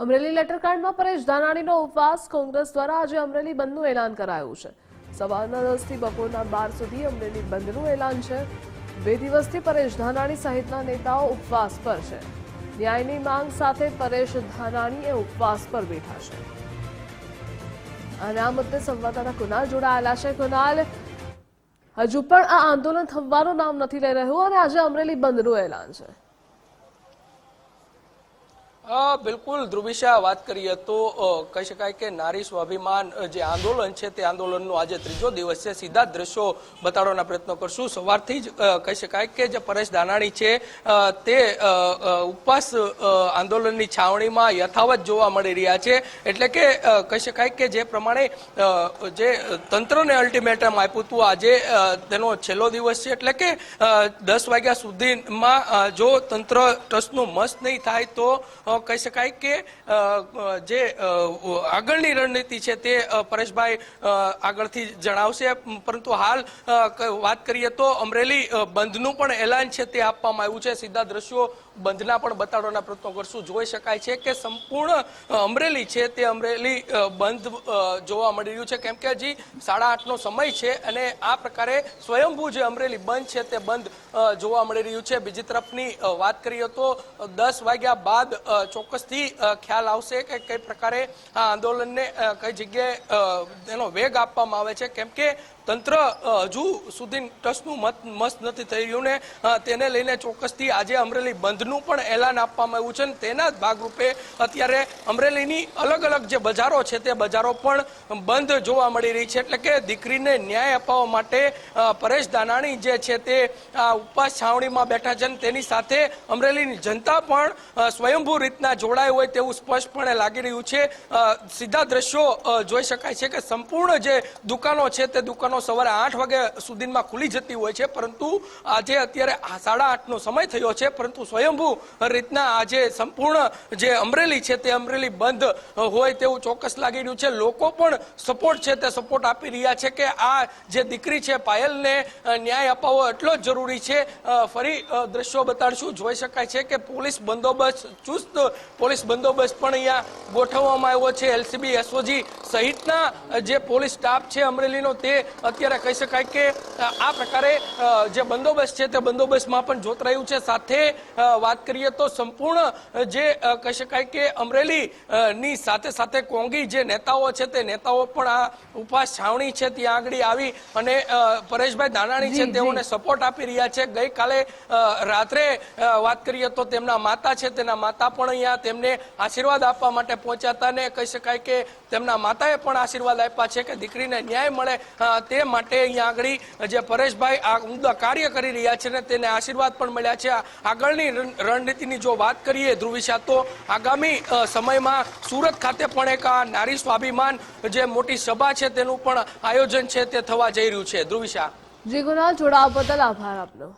અમરેલી લેટરકાંડમાં પરેશ ધાનાણીનો ઉપવાસ કોંગ્રેસ દ્વારા આજે અમરેલી બંધનું એલાન કરાયું છે। સવારના 10 થી બપોરના 12 સુધી અમરેલી બંધનું એલાન છે। 2 દિવસથી પરેશ ધાનાણી સહિતના નેતાઓ ઉપવાસ પર છે। ન્યાયની માંગ સાથે પરેશ ધાનાણી ઉપવાસ પર બેઠા છે। અને આ મુદ્દે સંવાદદાતા કુનાલ જોડાયેલા છે। કુનાલ, હજુ પણ આ આંદોલન થમવાનું નામ નથી લઈ રહ્યું અને આજે અમરેલી બંધનું એલાન છે। બિલકુલ ધ્રુવિશા, વાત કરીએ તો કહી શકાય કે નારી સ્વાભિમાન જે આંદોલન છે તે આંદોલનનો આજે ત્રીજો દિવસ છે। સીધા દ્રશ્યો બતાડવાના પ્રયત્નો કરશું। સવારથી જ કહી શકાય કે જે પરેશ ધાનાણી છે તે ઉપવાસ આંદોલનની છાવણીમાં યથાવત જોવા મળી રહ્યા છે। એટલે કે કહી શકાય કે જે પ્રમાણે જે તંત્રને અલ્ટિમેટમ આપ્યું હતું, આજે તેનો છેલ્લો દિવસ છે। એટલે કે 10 વાગ્યા સુધીમાં જો તંત્ર ટસનું મસ નહીં થાય તો કહી શકાય કે જે આગળની રણનીતિ છે તે પરેશભાઈ આગળથી જણાવશે। પરંતુ હાલ વાત કરીએ તો અમરેલી બંધનું પણ એલાન છે તે આપવામાં આવ્યું છે। સીધા દ્રશ્યો બંધના પણ બતાડવાના પ્રયત્નો કરશું। જોઈ શકાય છે કે સંપૂર્ણ અમરેલી છે તે અમરેલી બંધ જોવા મળી રહ્યું છે, કેમ કે હજી 8:30નો સમય છે અને આ પ્રકારે સ્વયંભૂ જે અમરેલી બંધ છે તે બંધ જોવા મળી રહ્યું છે। બીજી તરફની વાત કરીએ તો 10 વાગ્યા બાદ ચોક્કસથી ખ્યાલ આવશે કે કઈ પ્રકારે આ આંદોલનને કઈ જગ્યાએ એનો વેગ આપવામાં આવે છે, કેમ કે તંત્ર હજુ સુધી ટસનું મસ્ત નથી થઈ રહ્યું ને તેને લઈને ચોક્કસથી આજે અમરેલી બંધનું પણ એલાન આપવામાં આવ્યું છે। અને તેના જ ભાગરૂપે અત્યારે અમરેલીની અલગ અલગ જે બજારો છે તે બજારો પણ બંધ જોવા મળી રહી છે। એટલે કે દીકરીને ન્યાય અપાવવા માટે પરેશ ધાનાણી જે છે તે ઉપવાસ છાવણીમાં બેઠા છે, તેની સાથે અમરેલીની જનતા પણ સ્વયંભૂ રીતના જોડાય હોય તેવું સ્પષ્ટપણે લાગી રહ્યું છે। સીધા દ્રશ્યો જોઈ શકાય છે કે સંપૂર્ણ જે દુકાનો છે તે દુકાનો સવારે 8 વાગ્યા સુધીમાં ખુલી જતી હોય છે, પરંતુ આજે અત્યારે 8:30નો સમય થયો છે, પરંતુ સ્વયંભૂ રીતના આજે સંપૂર્ણ જે અમરેલી છે તે અમરેલી બંધ હોય તેવું ચોક્કસ લાગી રહ્યું છે। લોકો પણ સપોર્ટ છે તે સપોર્ટ આપી રહ્યા છે કે આ જે દીકરી છે પાયલને ન્યાય અપાવવો એટલો જ જરૂરી છે। ફરી દ્રશ્યો બતાડશું। જોઈ શકાય છે કે પોલીસ બંદોબસ્ત, ચુસ્ત પોલીસ બંદોબસ્ત પણ અહીંયા ગોઠવવામાં આવ્યો છે। એલસીબી, એસઓજી સહિતના જે પોલીસ સ્ટાફ છે અમરેલીનો તે અત્યારે કહી શકાય કે આ પ્રકારે જે બંદોબસ્ત છે તે બંદોબસ્તમાં પણ જોતરાયું છે। સાથે વાત કરીએ તો સંપૂર્ણ જે કહી શકાય કે અમરેલીની સાથે સાથે કોંગી જે નેતાઓ છે તે નેતાઓ પણ આ ઉપવાસ છાવણી છે ત્યાં આગળ આવી અને પરેશભાઈ ધાનાણી છે તેઓને સપોર્ટ આપી રહ્યા છે। ગઈકાલે રાત્રે વાત કરીએ તો તેમના માતા છે તેના માતા પણ અહીંયા તેમને આશીર્વાદ આપવા માટે પહોંચ્યા હતા ને કહી શકાય કે તેમના માતાએ પણ આશીર્વાદ આપ્યા છે કે દીકરીને ન્યાય મળે તે માટે અહીંયા આગળ જે પરેશભાઈ આ ઉમદા કાર્ય કરી રહ્યા છે ને તેને આશીર્વાદ પણ મળ્યા છે। આગળની રણનીતિની જો વાત કરીએ ધ્રુવિશા, તો આગામી સમયમાં સુરત ખાતે પણ એક આ નારી સ્વાભિમાન જે મોટી સભા છે તેનું પણ આયોજન છે તે થવા જઈ રહ્યું છે। ધ્રુવિશા, જી કુનાલ, જોડાવા બદલ આભાર આપનો।